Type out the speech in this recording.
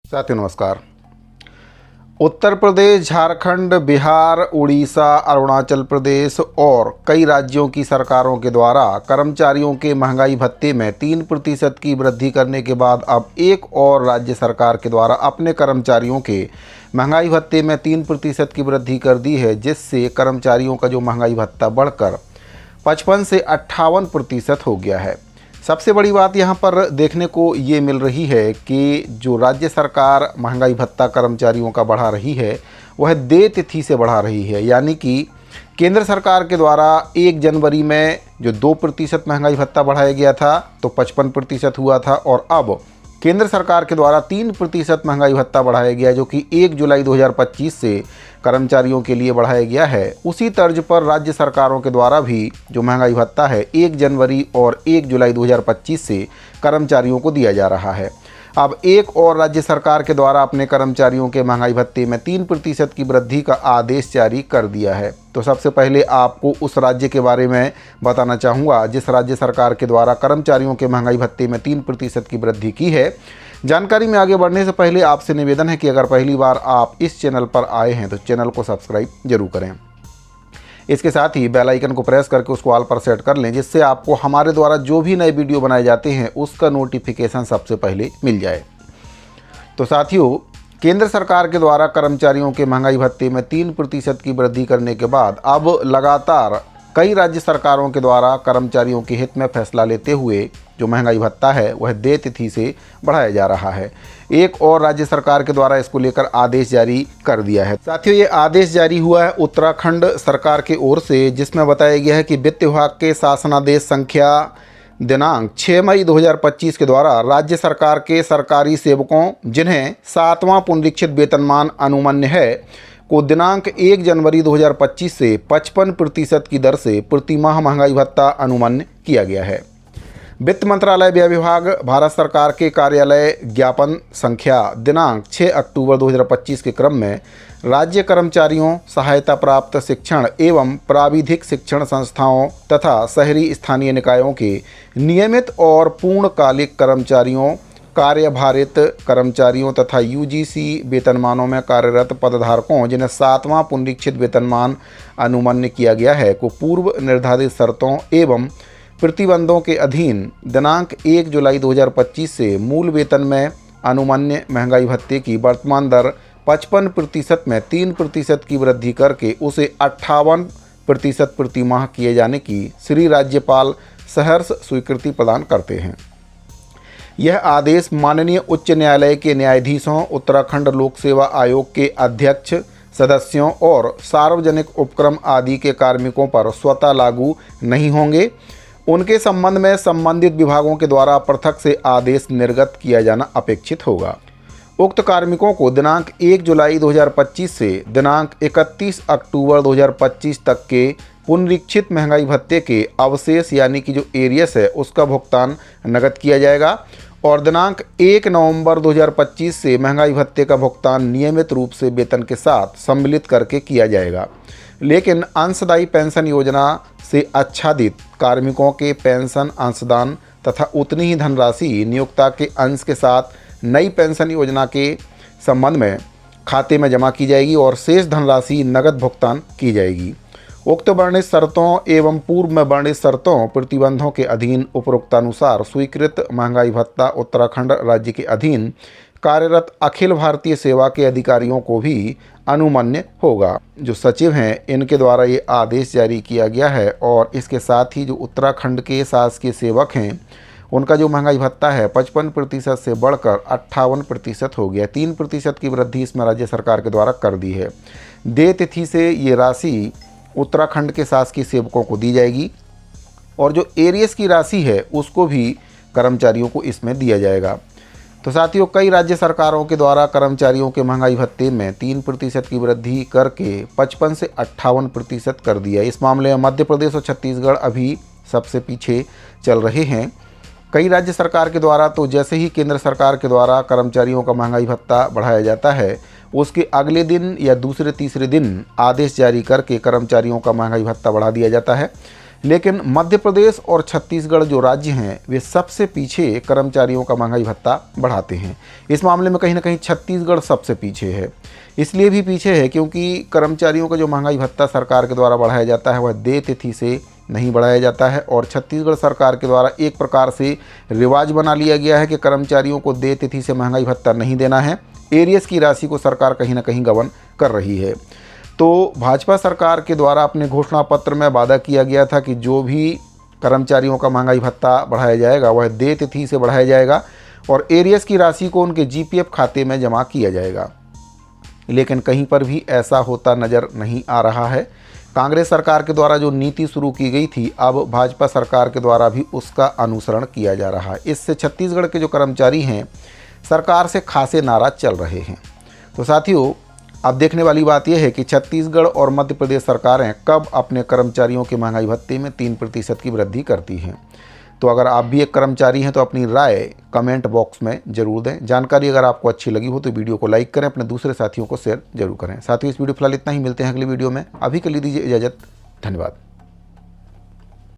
साथियों नमस्कार। उत्तर प्रदेश, झारखंड, बिहार, उड़ीसा, अरुणाचल प्रदेश और कई राज्यों की सरकारों के द्वारा कर्मचारियों के महंगाई भत्ते में 3% की वृद्धि करने के बाद अब एक और राज्य सरकार के द्वारा अपने कर्मचारियों के महंगाई भत्ते में 3% की वृद्धि कर दी है, जिससे कर्मचारियों का जो महंगाई भत्ता बढ़कर 55 से 58% हो गया है। सबसे बड़ी बात यहाँ पर देखने को ये मिल रही है कि जो राज्य सरकार महंगाई भत्ता कर्मचारियों का बढ़ा रही है वह देय तिथि से बढ़ा रही है, यानी कि केंद्र सरकार के द्वारा 1 जनवरी में जो 2% महंगाई भत्ता बढ़ाया गया था तो 55% हुआ था, और अब केंद्र सरकार के द्वारा 3% महंगाई भत्ता बढ़ाया गया जो कि 1 जुलाई 2025 से कर्मचारियों के लिए बढ़ाया गया है। उसी तर्ज पर राज्य सरकारों के द्वारा भी जो महंगाई भत्ता है 1 जनवरी और 1 जुलाई 2025 से कर्मचारियों को दिया जा रहा है। अब एक और राज्य सरकार के द्वारा अपने कर्मचारियों के महंगाई भत्ते में 3% की वृद्धि का आदेश जारी कर दिया है। तो सबसे पहले आपको उस राज्य के बारे में बताना चाहूँगा जिस राज्य सरकार के द्वारा कर्मचारियों के महंगाई भत्ते में 3% की वृद्धि की है। जानकारी में आगे बढ़ने से पहले आपसे निवेदन है कि अगर पहली बार आप इस चैनल पर आए हैं तो चैनल को सब्सक्राइब जरूर करें। इसके साथ ही बेल आइकन को प्रेस करके उसको ऑल पर सेट कर लें, जिससे आपको हमारे द्वारा जो भी नए वीडियो बनाए जाते हैं उसका नोटिफिकेशन सबसे पहले मिल जाए। तो साथियों, केंद्र सरकार के द्वारा कर्मचारियों के महंगाई भत्ते में 3% की वृद्धि करने के बाद अब लगातार कई राज्य सरकारों के द्वारा कर्मचारियों के हित में फैसला लेते हुए जो महंगाई भत्ता है वह देय तिथि से बढ़ाया जा रहा है। एक और राज्य सरकार के द्वारा इसको लेकर आदेश जारी कर दिया है। साथियों, ये आदेश जारी हुआ है उत्तराखंड सरकार की ओर से, जिसमें बताया गया है कि वित्त विभाग के शासनादेश संख्या दिनांक 6 मई 2025 के द्वारा राज्य सरकार के सरकारी सेवकों जिन्हें 7वां पुनरीक्षित वेतनमान अनुमन्य है को दिनांक 1 जनवरी 2025 से 55% की दर से प्रति माह महंगाई भत्ता अनुमन्य किया गया है। वित्त मंत्रालय व्यय विभाग भारत सरकार के कार्यालय ज्ञापन संख्या दिनांक 6 अक्टूबर 2025 के क्रम में राज्य कर्मचारियों, सहायता प्राप्त शिक्षण एवं प्राविधिक शिक्षण संस्थाओं तथा शहरी स्थानीय निकायों के नियमित और पूर्णकालिक कर्मचारियों, कार्यभारित कर्मचारियों तथा यूजीसी वेतनमानों में कार्यरत पदधारकों जिन्हें 7वां पुनरीक्षित वेतनमान अनुमन्य किया गया है को पूर्व निर्धारित शर्तों एवं प्रतिबंधों के अधीन दिनांक 1 जुलाई 2025 से मूल वेतन में अनुमन्य महंगाई भत्ते की वर्तमान दर 55% में 3% की वृद्धि करके उसे 58% प्रति माह किए जाने की श्री राज्यपाल सहर्ष स्वीकृति प्रदान करते हैं। यह आदेश माननीय उच्च न्यायालय के न्यायाधीशों, उत्तराखंड लोक सेवा आयोग के अध्यक्ष, सदस्यों और सार्वजनिक उपक्रम आदि के कार्मिकों पर स्वतः लागू नहीं होंगे। उनके संबंध में संबंधित विभागों के द्वारा पृथक से आदेश निर्गत किया जाना अपेक्षित होगा। उक्त कार्मिकों को दिनांक 1 जुलाई 2025 से दिनांक 31 अक्टूबर 2025 तक के पुनरीक्षित महंगाई भत्ते के अवशेष यानी कि जो एरियस है उसका भुगतान नकद किया जाएगा, और दिनांक 1 नवंबर 2025 से महंगाई भत्ते का भुगतान नियमित रूप से वेतन के साथ सम्मिलित करके किया जाएगा। लेकिन अंशदायी पेंशन योजना से आच्छादित कार्मिकों के पेंशन अंशदान तथा उतनी ही धनराशि नियोक्ता के अंश के साथ नई पेंशन योजना के संबंध में खाते में जमा की जाएगी और शेष धनराशि नकद भुगतान की जाएगी। उक्त वर्णित शर्तों एवं पूर्व में वर्णित शर्तों प्रतिबंधों के अधीन उपरोक्तानुसार स्वीकृत महंगाई भत्ता उत्तराखंड राज्य के अधीन कार्यरत अखिल भारतीय सेवा के अधिकारियों को भी अनुमन्य होगा। जो सचिव हैं इनके द्वारा ये आदेश जारी किया गया है, और इसके साथ ही जो उत्तराखंड के शासकीय सेवक हैं उनका जो महंगाई भत्ता है 55% से बढ़कर 58% हो गया। 3% की वृद्धि इसमें राज्य सरकार के द्वारा कर दी है। देय तिथि से ये राशि उत्तराखंड के शासकीय सेवकों को दी जाएगी, और जो एरियस की राशि है उसको भी कर्मचारियों को इसमें दिया जाएगा। तो साथियों, कई राज्य सरकारों के द्वारा कर्मचारियों के महंगाई भत्ते में 3% की वृद्धि करके 55 से 58% कर दिया। इस मामले में मध्य प्रदेश और छत्तीसगढ़ अभी सबसे पीछे चल रहे हैं। कई राज्य सरकार के द्वारा तो जैसे ही केंद्र सरकार के द्वारा कर्मचारियों का महंगाई भत्ता बढ़ाया जाता है उसके अगले दिन या दूसरे तीसरे दिन आदेश जारी करके कर्मचारियों का महंगाई भत्ता बढ़ा दिया जाता है। लेकिन मध्य प्रदेश और छत्तीसगढ़ जो राज्य हैं वे सबसे पीछे कर्मचारियों का महंगाई भत्ता बढ़ाते हैं। इस मामले में कहीं ना कहीं छत्तीसगढ़ सबसे पीछे है। इसलिए भी पीछे है क्योंकि कर्मचारियों का जो महंगाई भत्ता सरकार के द्वारा बढ़ाया जाता है वह देय तिथि से नहीं बढ़ाया जाता है, और छत्तीसगढ़ सरकार के द्वारा एक प्रकार से रिवाज बना लिया गया है कि कर्मचारियों को देय तिथि से महंगाई भत्ता नहीं देना है। एरियर्स की राशि को सरकार कहीं ना कहीं गबन कर रही है। तो भाजपा सरकार के द्वारा अपने घोषणा पत्र में वादा किया गया था कि जो भी कर्मचारियों का महंगाई भत्ता बढ़ाया जाएगा वह देय तिथि से बढ़ाया जाएगा और एरियर्स की राशि को उनके जीपीएफ खाते में जमा किया जाएगा, लेकिन कहीं पर भी ऐसा होता नज़र नहीं आ रहा है। कांग्रेस सरकार के द्वारा जो नीति शुरू की गई थी, अब भाजपा सरकार के द्वारा भी उसका अनुसरण किया जा रहा है। इससे छत्तीसगढ़ के जो कर्मचारी हैं सरकार से खासे नाराज चल रहे हैं। तो साथियों, अब देखने वाली बात यह है कि छत्तीसगढ़ और मध्य प्रदेश सरकारें कब अपने कर्मचारियों के महंगाई भत्ते में 3% की वृद्धि करती हैं। तो अगर आप भी एक कर्मचारी हैं तो अपनी राय कमेंट बॉक्स में ज़रूर दें। जानकारी अगर आपको अच्छी लगी हो तो वीडियो को लाइक करें, अपने दूसरे साथियों को शेयर जरूर करें। साथियों, इस वीडियो फिलहाल इतना ही, मिलते हैं अगली वीडियो में। अभी के लिए दीजिए इजाज़त। धन्यवाद।